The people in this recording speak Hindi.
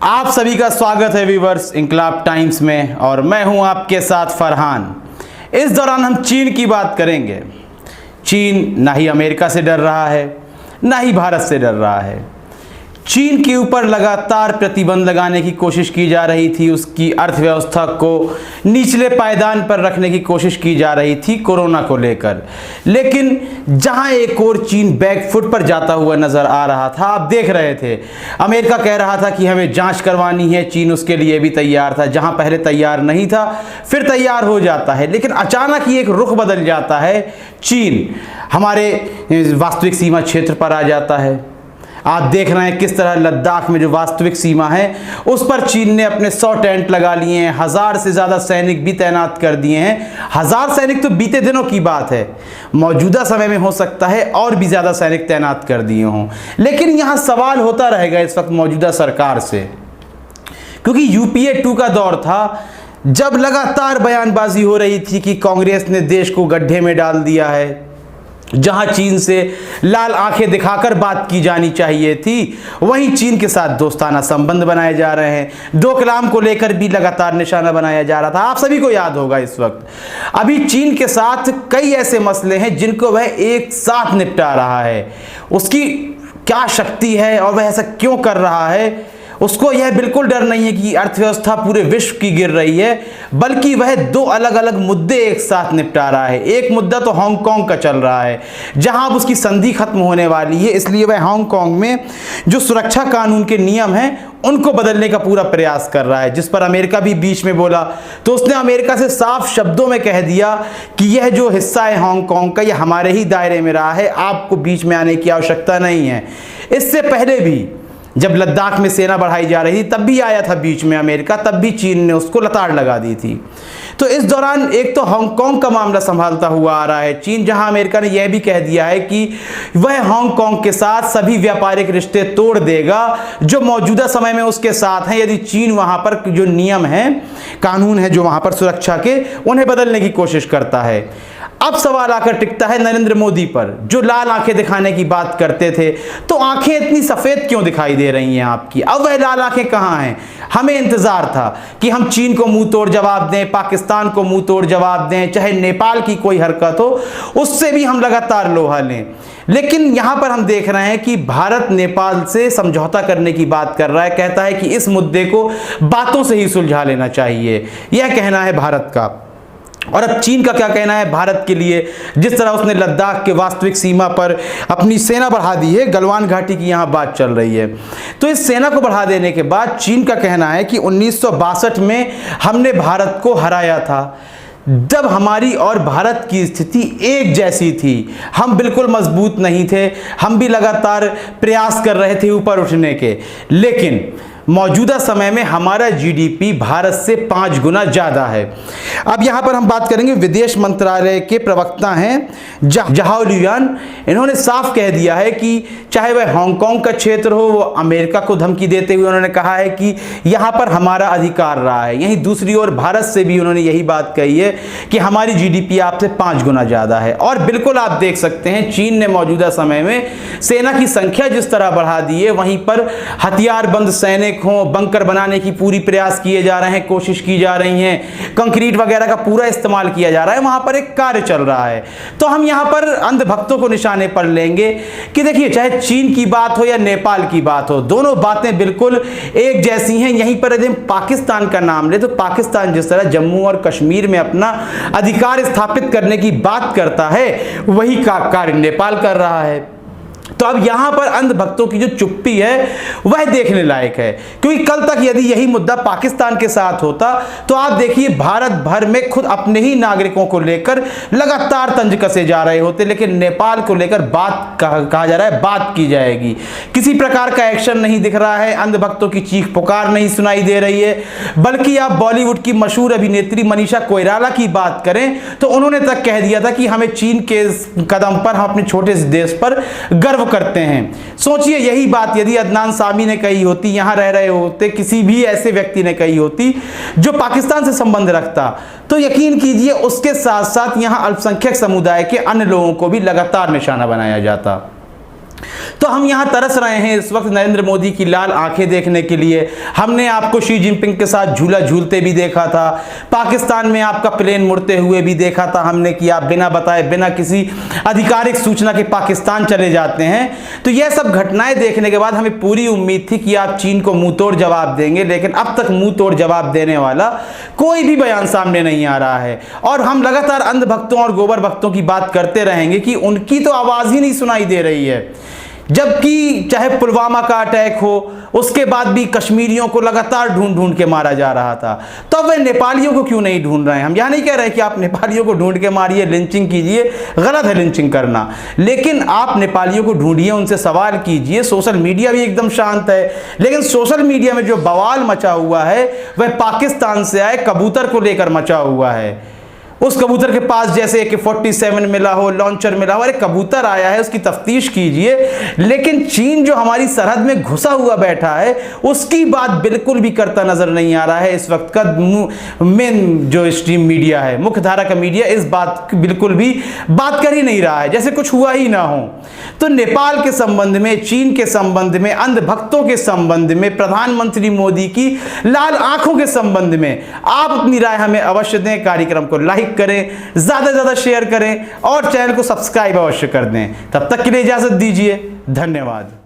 आप सभी का स्वागत है व्यूअर्स इंकलाब टाइम्स में और मैं हूं आपके साथ फरहान। इस दौरान हम चीन की बात करेंगे। चीन ना ही अमेरिका से डर रहा है ना ही भारत से डर रहा है। चीन के ऊपर लगातार प्रतिबंध लगाने की कोशिश की जा रही थी, उसकी अर्थव्यवस्था को निचले पायदान पर रखने की कोशिश की जा रही थी कोरोना को लेकर। लेकिन जहां एक और चीन बैकफुट पर जाता हुआ नजर आ रहा था, आप देख रहे थे अमेरिका कह रहा था कि हमें जांच करवानी है, चीन उसके लिए भी तैयार था। जहां पहले तैयार नहीं था फिर तैयार हो जाता है, लेकिन अचानक ही एक रुख बदल जाता है। चीन हमारे वास्तविक सीमा क्षेत्र पर आ जाता है। आप देख रहे हैं किस तरह लद्दाख में जो वास्तविक सीमा है उस पर चीन ने अपने 100 टेंट लगा लिए हैं, 1000 से ज़्यादा सैनिक भी तैनात कर दिए हैं। 1000 सैनिक तो बीते दिनों की बात है, मौजूदा समय में हो सकता है और भी ज़्यादा सैनिक तैनात कर दिए हों। लेकिन यहाँ सवाल होता रहेगा इस वक्त मौजूदा सरकार से, क्योंकि यूपीए 2 का दौर था जब लगातार बयानबाजी हो रही थी कि कांग्रेस ने देश को गड्ढे में डाल दिया है। जहां चीन से लाल आंखें दिखाकर बात की जानी चाहिए थी, वहीं चीन के साथ दोस्ताना संबंध बनाए जा रहे हैं। डोकलाम को लेकर भी लगातार निशाना बनाया जा रहा था। आप सभी को याद होगा इस वक्त अभी चीन के साथ कई ऐसे मसले हैं जिनको वह एक साथ निपटा रहा है। उसकी क्या शक्ति है और वह ऐसा क्यों कर रहा है, उसको यह बिल्कुल डर नहीं है कि अर्थव्यवस्था पूरे विश्व की गिर रही है, बल्कि वह 2 अलग अलग मुद्दे एक साथ निपटा रहा है। एक मुद्दा तो हांगकांग का चल रहा है, जहां अब उसकी संधि खत्म होने वाली है, इसलिए वह हांगकांग में जो सुरक्षा कानून के नियम हैं उनको बदलने का पूरा प्रयास कर रहा है, जिस पर अमेरिका भी बीच में बोला। तो उसने अमेरिका से साफ शब्दों में कह दिया कि यह जो हिस्सा है हांगकांग का, यह हमारे ही दायरे में रहा है, आपको बीच में आने की आवश्यकता नहीं है। इससे पहले भी जब लद्दाख में सेना बढ़ाई जा रही थी तब भी आया था बीच में अमेरिका, तब भी चीन ने उसको लताड़ लगा दी थी। तो इस दौरान एक तो हांगकांग का मामला संभालता हुआ आ रहा है चीन, जहां अमेरिका ने यह भी कह दिया है कि वह हांगकांग के साथ सभी व्यापारिक रिश्ते तोड़ देगा जो मौजूदा समय में उसके साथ हैं, यदि चीन वहां पर जो नियम हैं, कानून है जो वहां पर सुरक्षा के, उन्हें बदलने की कोशिश करता है। अब सवाल आकर टिकता है नरेंद्र मोदी पर, जो लाल आंखें दिखाने की बात करते थे। तो आंखें इतनी सफेद क्यों दिखाई दे रही हैं आपकी? अब वह लाल आंखें कहां हैं? हमें इंतजार था कि हम चीन को मुंह तोड़ जवाब दें, पाकिस्तान को मुंह तोड़ जवाब दें, चाहे नेपाल की कोई हरकत हो उससे भी हम लगातार लोहा लें। लेकिन यहां पर हम देख रहे हैं कि भारत नेपाल से समझौता करने की बात कर रहा है, कहता है कि इस मुद्दे को बातों से ही सुलझा लेना चाहिए, यह कहना है भारत का। और अब चीन का क्या कहना है भारत के लिए? जिस तरह उसने लद्दाख के वास्तविक सीमा पर अपनी सेना बढ़ा दी है, गलवान घाटी की यहां बात चल रही है, तो इस सेना को बढ़ा देने के बाद चीन का कहना है कि 1962 में हमने भारत को हराया था, जब हमारी और भारत की स्थिति एक जैसी थी, हम बिल्कुल मजबूत नहीं थे, हम भी लगातार प्रयास कर रहे थे ऊपर उठने के, लेकिन मौजूदा समय में हमारा जीडीपी भारत से 5 गुना ज़्यादा है। अब यहाँ पर हम बात करेंगे, विदेश मंत्रालय के प्रवक्ता हैं झाओ लियान, इन्होंने साफ कह दिया है कि चाहे वह हांगकांग का क्षेत्र हो, वो अमेरिका को धमकी देते हुए उन्होंने कहा है कि यहाँ पर हमारा अधिकार रहा है। यहीं दूसरी ओर भारत से भी उन्होंने यही बात कही है कि हमारी जीडीपी आपसे 5 गुना ज़्यादा है। और बिल्कुल आप देख सकते हैं चीन ने मौजूदा समय में सेना की संख्या जिस तरह बढ़ा दी है, वहीं पर हथियारबंद सैनिक हो, बंकर बनाने की पूरी प्रयास किए जा रहे हैं, कोशिश की जा रही हैं, कंक्रीट वगैरह का पूरा इस्तेमाल किया जा रहा है, वहां पर एक कार्य चल रहा है। तो हम यहां पर अंधभक्तों को निशाने पर लेंगे कि देखिए, चाहे चीन की बात हो या नेपाल की बात हो, दोनों बातें बिल्कुल एक जैसी हैं। यहीं पर यदि हम पाकिस्तान का नाम ले तो पाकिस्तान जिस तरह जम्मू और कश्मीर में अपना अधिकार स्थापित करने की बात करता है, वही कार्य नेपाल कर रहा है। तो अब यहां पर अंधभक्तों की जो चुप्पी है वह देखने लायक है, क्योंकि कल तक यदि यही मुद्दा पाकिस्तान के साथ होता तो आप देखिए भारत भर में खुद अपने ही नागरिकों को लेकर लगातार तंज कसे जा रहे होते, लेकिन नेपाल को लेकर बात कहा जा रहा है, बात की जाएगी। किसी प्रकार का एक्शन नहीं दिख रहा है, अंधभक्तों की चीख पुकार नहीं सुनाई दे रही है। बल्कि आप बॉलीवुड की मशहूर अभिनेत्री मनीषा कोइराला की बात करें तो उन्होंने तक कह दिया था कि हमें चीन के कदम पर, हम अपने छोटे से देश पर गर्व करते हैं। सोचिए यही बात यदि अदनान सामी ने कही होती, यहां रह रहे होते किसी भी ऐसे व्यक्ति ने कही होती जो पाकिस्तान से संबंध रखता, तो यकीन कीजिए उसके साथ साथ यहां अल्पसंख्यक समुदाय के अन्य लोगों को भी लगातार निशाना बनाया जाता। तो हम यहाँ तरस रहे हैं इस वक्त नरेंद्र मोदी की लाल आंखें देखने के लिए। हमने आपको शी जिनपिंग के साथ झूला झूलते भी देखा था, पाकिस्तान में आपका प्लेन मुड़ते हुए भी देखा था हमने कि आप बिना बताए, बिना किसी आधिकारिक सूचना के पाकिस्तान चले जाते हैं। तो यह सब घटनाएं देखने के बाद हमें पूरी उम्मीद थी कि आप चीन को मुंह तोड़ जवाब देंगे, लेकिन अब तक मुंह तोड़ जवाब देने वाला कोई भी बयान सामने नहीं आ रहा है। और हम लगातार अंधभक्तों और गोबर भक्तों की बात करते रहेंगे कि उनकी तो आवाज ही नहीं सुनाई दे रही है, जबकि चाहे पुलवामा का अटैक हो, उसके बाद भी कश्मीरियों को लगातार ढूंढ ढूंढ के मारा जा रहा था। तो अब वे नेपालियों को क्यों नहीं ढूंढ रहे हैं? हम यह नहीं कह रहे कि आप नेपालियों को ढूंढ के मारिए, लिंचिंग कीजिए, गलत है लिंचिंग करना, लेकिन आप नेपालियों को ढूंढिए, उनसे सवाल कीजिए। सोशल मीडिया भी एकदम शांत है, लेकिन सोशल मीडिया में जो बवाल मचा हुआ है वह पाकिस्तान से आए कबूतर को लेकर मचा हुआ है। उस कबूतर के पास जैसे AK-47 मिला हो, लॉन्चर मिला हो, अरे कबूतर आया है, उसकी तफ्तीश कीजिए। लेकिन चीन जो हमारी सरहद में घुसा हुआ बैठा है उसकी बात बिल्कुल भी करता नजर नहीं आ रहा है। इस वक्त का मेन जो स्ट्रीम मीडिया है, मुख्य धारा का मीडिया, इस बात की बिल्कुल भी बात कर ही नहीं रहा है, जैसे कुछ हुआ ही ना हो। तो नेपाल के संबंध में, चीन के संबंध में, अंधभक्तों के संबंध में, प्रधानमंत्री मोदी की लाल आंखों के संबंध में आप अपनी राय हमें अवश्य दें। कार्यक्रम को लाइक करें, ज्यादा से ज्यादा शेयर करें और चैनल को सब्सक्राइब अवश्य कर दें। तब तक के लिए इजाजत दीजिए, धन्यवाद।